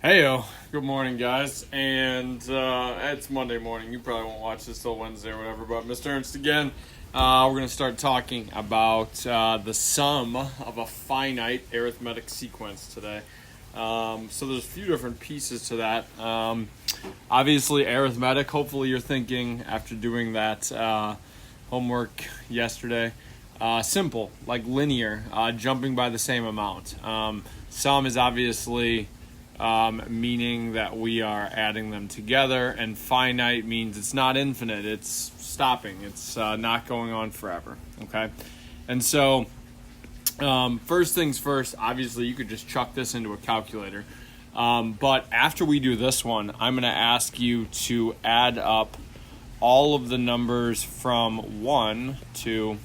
Heyo, good morning, guys. And it's Monday morning. You probably won't watch this till Wednesday or whatever. But Mr. Ernst again. We're going to start talking about the sum of a finite arithmetic sequence today. So there's a few different pieces to that. Obviously, arithmetic. Hopefully, you're thinking after doing that homework yesterday. Simple, like linear, jumping by the same amount. Sum is obviously meaning that we are adding them together, and finite means it's not infinite, it's stopping, it's not going on forever, okay? And so, first things first, obviously you could just chuck this into a calculator, but after we do this one, I'm going to ask you to add up all of the numbers from 1 to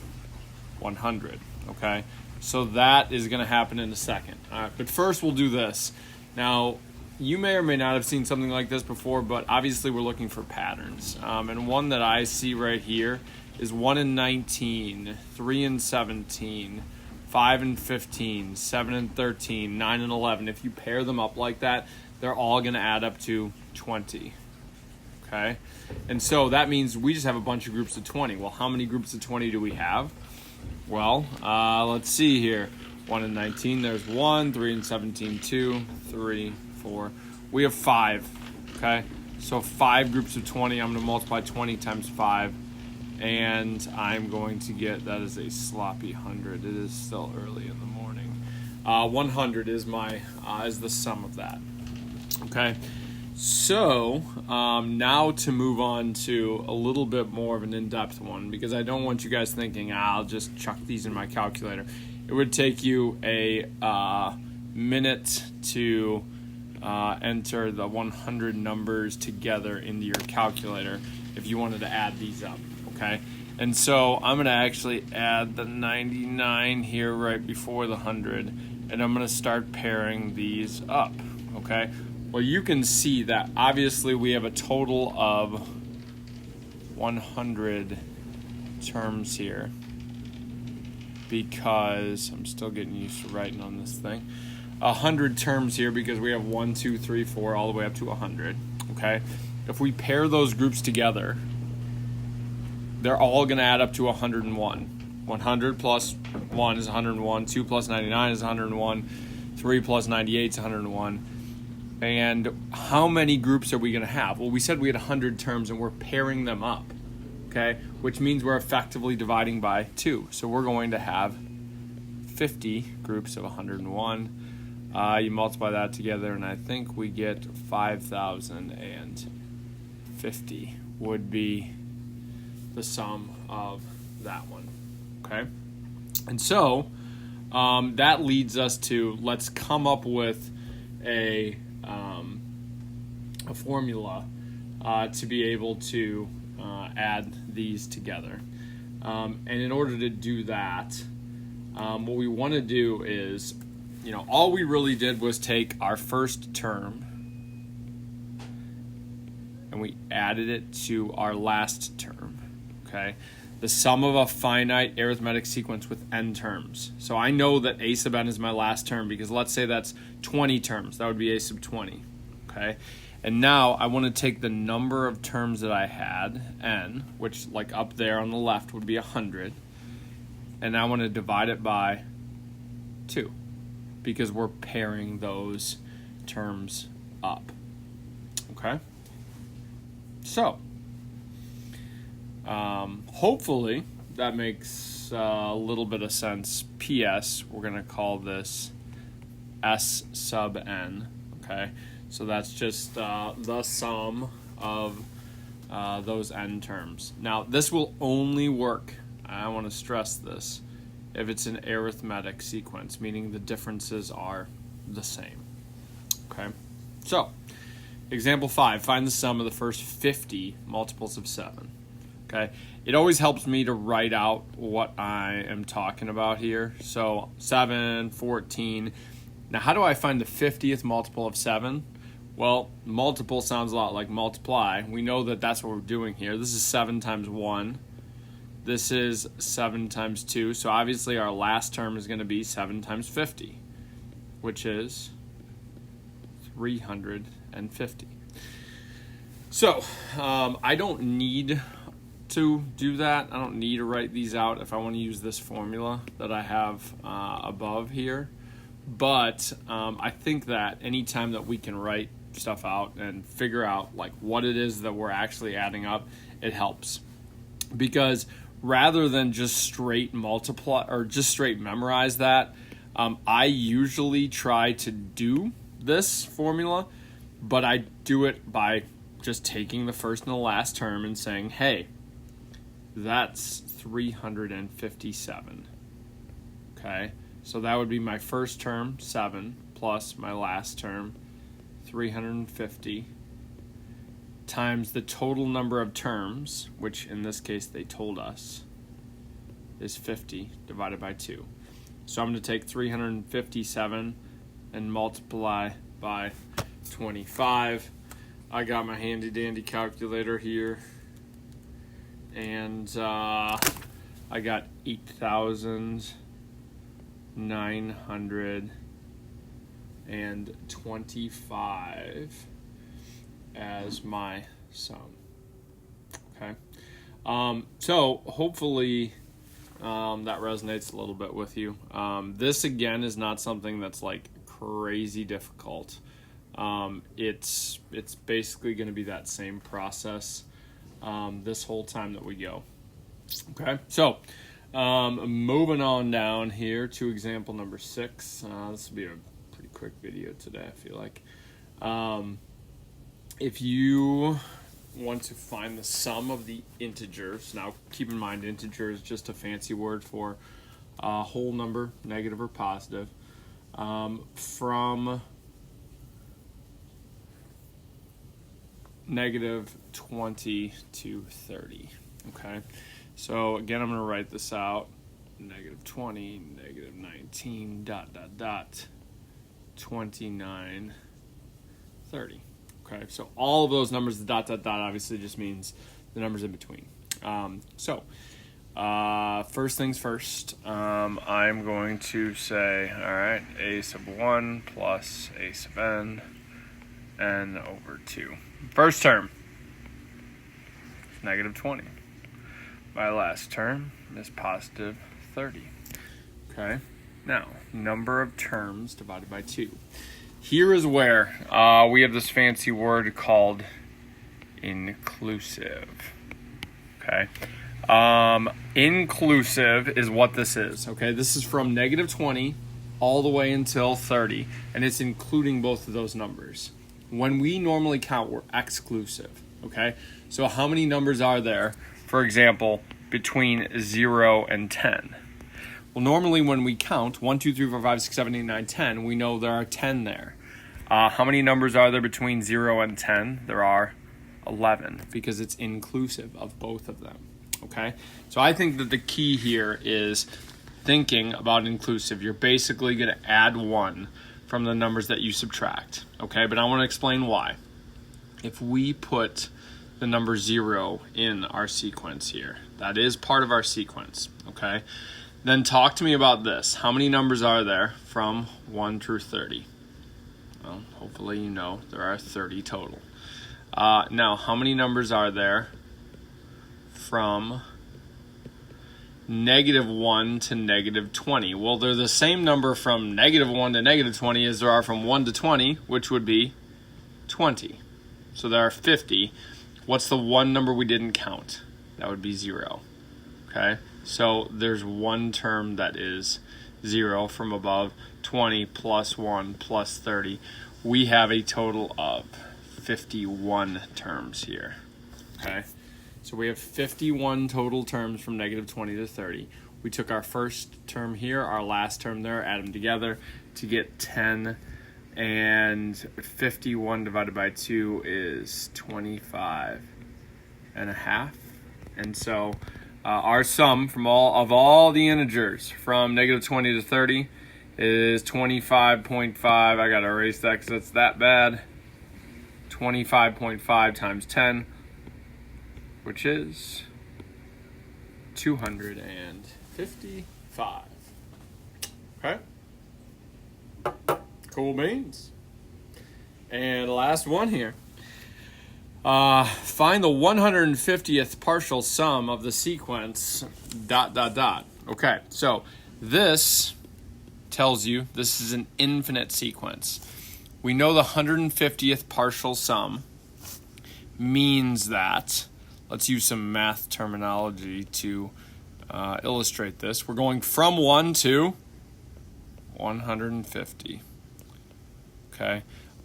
100, okay? So that is going to happen in a second. All right, but first we'll do this. Now, you may or may not have seen something like this before, but obviously we're looking for patterns. And one that I see right here is 1 and 19, 3 and 17, 5 and 15, 7 and 13, 9 and 11. If you pair them up like that, they're all going to add up to 20. Okay? And so that means we just have a bunch of groups of 20. Well, how many groups of 20 do we have? Well, let's see here. 1 and 19, there's 1, 3 and 17, 2, 3, 4. We have 5, okay? So 5 groups of 20, I'm going to multiply 20 times 5, and I'm going to get, that is a sloppy 100. It is still early in the morning. 100 is is the sum of that, okay? So now to move on to a little bit more of an in-depth one, because I don't want you guys thinking, I'll just chuck these in my calculator. It would take you a minute to enter the 100 numbers together into your calculator if you wanted to add these up, okay? And so I'm going to actually add the 99 here right before the 100, and I'm going to start pairing these up, okay? Well, you can see that obviously we have a total of 100 terms here, because I'm still getting used to writing on this thing. 100 terms here because we have 1, 2, 3, 4, all the way up to 100. Okay, if we pair those groups together, they're all going to add up to 101. 100 plus 1 is 101. 2 plus 99 is 101. 3 plus 98 is 101. And how many groups are we going to have? Well, we said we had 100 terms, and we're pairing them up. Okay, which means we're effectively dividing by 2. So we're going to have 50 groups of 101. You multiply that together, and I think we get 5,050 would be the sum of that one. Okay, and so that leads us to, let's come up with a formula to be able to add these together. And in order to do that, what we want to do is, all we really did was take our first term and we added it to our last term, okay? The sum of a finite arithmetic sequence with n terms. So I know that a sub n is my last term, because let's say that's 20 terms. That would be a sub 20, okay? And now I want to take the number of terms that I had, n, which like up there on the left would be 100, and I want to divide it by 2, because we're pairing those terms up, okay? So, hopefully that makes a little bit of sense. P.S. We're going to call this S sub n, okay? So that's just the sum of those n terms. Now, this will only work, I want to stress this, if it's an arithmetic sequence, meaning the differences are the same. Okay? So, example 5, find the sum of the first 50 multiples of 7. Okay? It always helps me to write out what I am talking about here. So, 7, 14. Now, how do I find the 50th multiple of 7? Well, multiple sounds a lot like multiply. We know that that's what we're doing here. This is 7 times 1. This is 7 times 2. So obviously our last term is going to be 7 times 50, which is 350. So I don't need to do that. I don't need to write these out if I want to use this formula that I have above here. But I think that anytime that we can write stuff out and figure out like what it is that we're actually adding up, it helps. Because rather than just straight multiply or just straight memorize that, I usually try to do this formula, but I do it by just taking the first and the last term and saying, hey, that's 357. Okay, so that would be my first term, 7, plus my last term, 350, times the total number of terms, which in this case they told us is 50, divided by 2. So I'm going to take 357 and multiply by 25. I got my handy dandy calculator here, and I got 8,925 as my sum. Okay, so hopefully that resonates a little bit with you. This again is not something that's like crazy difficult. It's basically going to be that same process this whole time that we go. Okay, so moving on down here to example number 6. This will be a pretty quick video today, I feel like. If you want to find the sum of the integers, now keep in mind integer is just a fancy word for a whole number, negative or positive, from negative 20 to 30. Okay, so again, I'm going to write this out: negative 20, negative 19, dot, dot, dot, 29, 30. Okay, so all of those numbers, the dot, dot, dot, obviously just means the numbers in between. First things first, I'm going to say, all right, a sub 1 plus a sub n over 2. First term, negative 20. My last term is positive 30. Okay, now, number of terms divided by 2. Here is where we have this fancy word called inclusive. Okay, inclusive is what this is. Okay, this is from negative 20 all the way until 30, and it's including both of those numbers. When we normally count, we're exclusive. Okay, so how many numbers are there, for example, between 0 and 10? Well, normally when we count 1, 2, 3, 4, 5, 6, 7, 8, 9, 10, we know there are 10 there. How many numbers are there between 0 and 10? There are 11, because it's inclusive of both of them. Okay, so I think that the key here is thinking about inclusive. You're basically going to add 1 from the numbers that you subtract. Okay, but I want to explain why. If we put the number 0 in our sequence here, that is part of our sequence. Okay, then talk to me about this. How many numbers are there from 1 through 30? Well, hopefully you know there are 30 total. Now, how many numbers are there from negative 1 to negative 20? Well, they're the same number from negative 1 to negative 20 as there are from 1 to 20, which would be 20. So there are 50. What's the one number we didn't count? That would be 0. Okay, so there's one term that is 0 from above. 20 plus 1 plus 30. We have a total of 51 terms here. Okay, so we have 51 total terms from negative 20 to 30. We took our first term here, our last term there, add them together to get 10, and 51 divided by 2 is 25 and a half. And so our sum from all the integers from negative 20 to 30 is 25.5. I got to erase that because that's that bad. 25.5 times 10, which is 255. Okay? Cool beans. And last one here. Find the 150th partial sum of the sequence ... Okay, so this tells you this is an infinite sequence. We know the 150th partial sum means that, let's use some math terminology to illustrate this. We're going from 1 to 150, okay,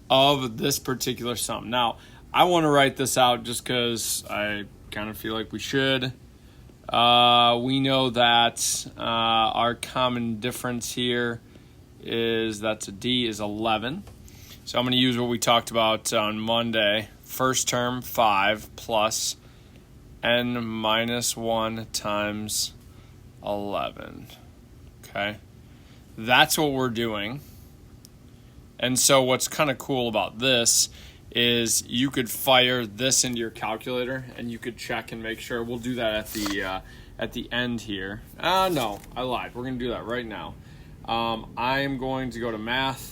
of this particular sum. Now, I want to write this out just because I kind of feel like we should. We know that our common difference here is that's a D is 11. So I'm going to use what we talked about on Monday. First term, 5 plus n minus 1 times 11. Okay? That's what we're doing. And so what's kind of cool about this is you could fire this into your calculator and you could check and make sure. We'll do that at the end here. No, I lied. We're going to do that right now. I am going to go to math.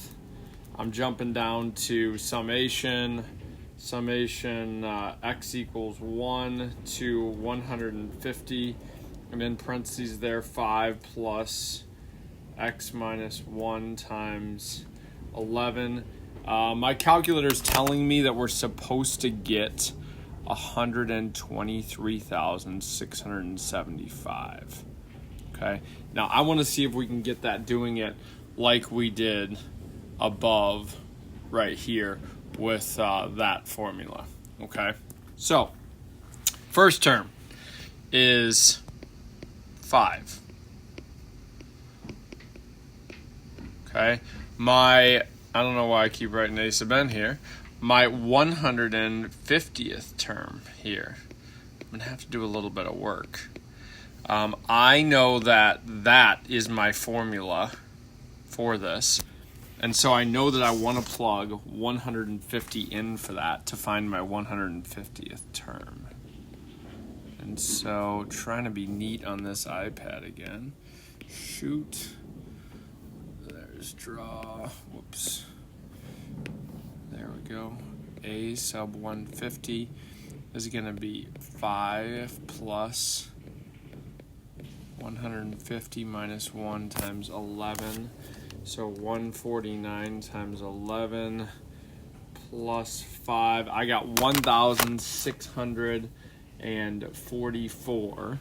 I'm jumping down to summation x equals 1 to 150, and in parentheses there 5 plus x minus 1 times 11. My calculator is telling me that we're supposed to get 123,675. Okay, now I want to see if we can get that doing it like we did above right here with that formula. Okay, so first term is 5. Okay, I don't know why I keep writing A sub n here. My 150th term here, I'm going to have to do a little bit of work. I know that is my formula for this. And so I know that I want to plug 150 in for that to find my 150th term. And so trying to be neat on this iPad again. Shoot. There's draw. Whoops. There we go. A sub 150 is going to be 5 plus 150 minus 1 times 11. So 149 times 11 plus 5. I got 1,644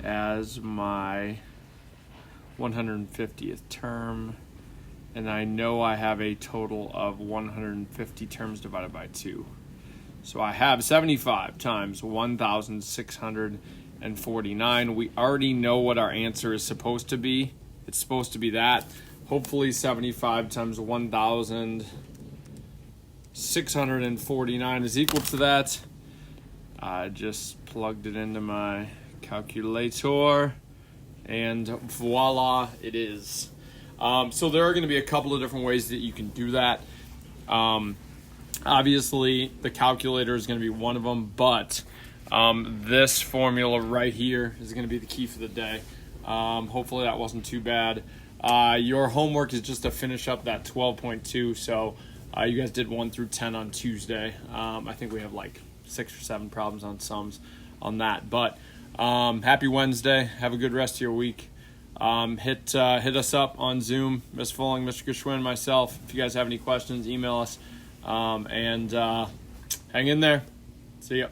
as my 150th term. And I know I have a total of 150 terms divided by 2. So I have 75 times 1,649. We already know what our answer is supposed to be. It's supposed to be that. Hopefully 75 times 1,649 is equal to that. I just plugged it into my calculator, and voila, it is. So there are going to be a couple of different ways that you can do that. Obviously, the calculator is going to be one of them, but this formula right here is going to be the key for the day. Hopefully that wasn't too bad. Your homework is just to finish up that 12.2, so you guys did 1 through 10 on Tuesday. I think we have like 6 or 7 problems on sums on that. But happy Wednesday. Have a good rest of your week. Hit us up on Zoom, Ms. Fulling, Mr. Geschwin, myself. If you guys have any questions, email us. And hang in there. See ya.